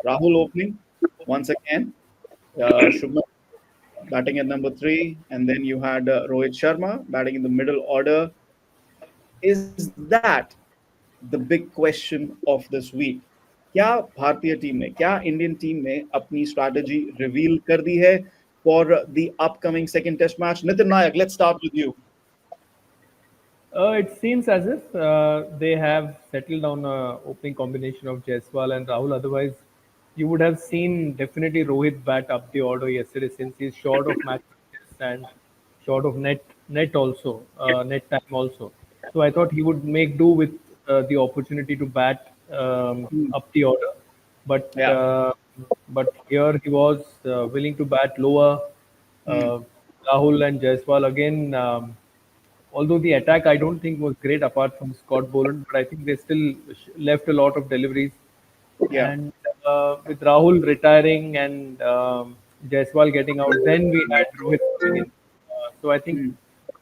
Rahul opening once again. Shubman batting at number three, and then you had Rohit Sharma batting in the middle order. Is that the big question of this week? क्या भारतीय team ने, क्या Indian team ने अपनी strategy reveal कर दी है for the upcoming second test match? Nitin Nayak, let's start with you. It seems as if they have settled on a opening combination of Jaiswal and Rahul. Otherwise, you would have seen definitely Rohit bat up the order yesterday since he's short of match practice and short of net also net time also. So I thought he would make do with the opportunity to bat up the order, but Yeah. here he was willing to bat lower. Hmm. Uh, Rahul and Jaiswal again. Although the attack I don't think was great apart from Scott Boland, but I think they still left a lot of deliveries. Yeah. And with Rahul retiring and Jaiswal getting out, then we had Rohit coming in. So I think Hmm.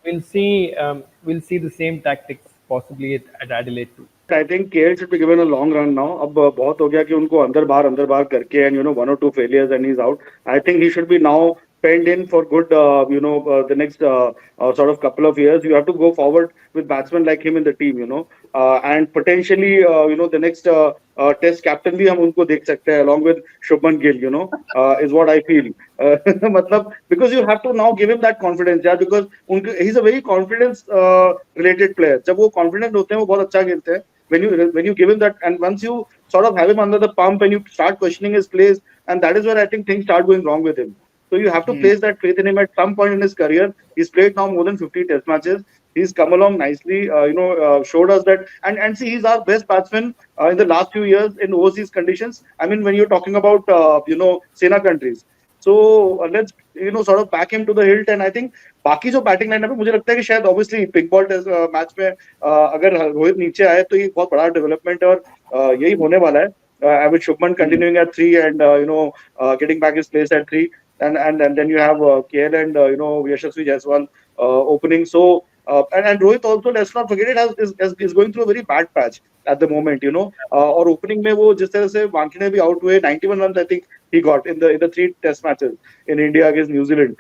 we'll see the same tactics possibly at Adelaide too. I think KL should be given a long run now. अब बहुत हो गया कि उनको अंदर बाहर करके and one or two failures and he's out. I think he should be now penned in for good. The next sort of couple of years, you have to go forward with batsmen like him in the team. And potentially the next Test captain भी हम उनको देख सकते हैं along with Shubman Gill. Is what I feel. मतलब because you have to now give him that confidence, yeah. Because he's a very confidence related player. जब वो confident होते हैं वो बहुत अच्छा खेलते हैं. When you give him that, and once you sort of have him under the pump and you start questioning his plays, and that is where I think things start going wrong with him. So you have to Hmm. place that faith in him at some point in his career. He's played now more than 50 Test matches. He's come along nicely. Showed us that, and see, he's our best batsman in the last few years in overseas conditions. I mean, when you're talking about Sena countries. So let's sort of back him to the hilt, and I think बाकी जो batting lineup है मुझे लगता है कि शायद obviously pink ball match में अगर रोहित नीचे आए तो ये बहुत बड़ा डेवलपमेंट है और यही होने वाला है with Shubman Hmm. continuing at 3 and getting back his place at 3 and then you have KL and Yashasvi Jaiswal opening. So and Rohit also, let's not forget it, is going through a very bad patch at the moment. और opening में वो जिस तरह से वानखेड़े भी out हुए 91 runs I think he got in the 3 Test matches in India against New Zealand.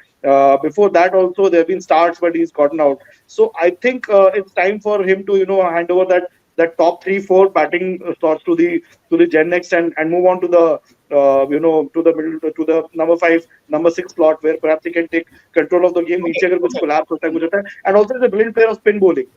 Before that also there have been starts, but he's gotten out. So I think it's time for him to hand over that top 3-4 batting slots to the Gen Next and move on to the to the middle to the number 5, number 6 slot where perhaps he can take control of the game. नीचे अगर कुछ collapse होता है कुछ होता है, and also he's a brilliant player of spin bowling.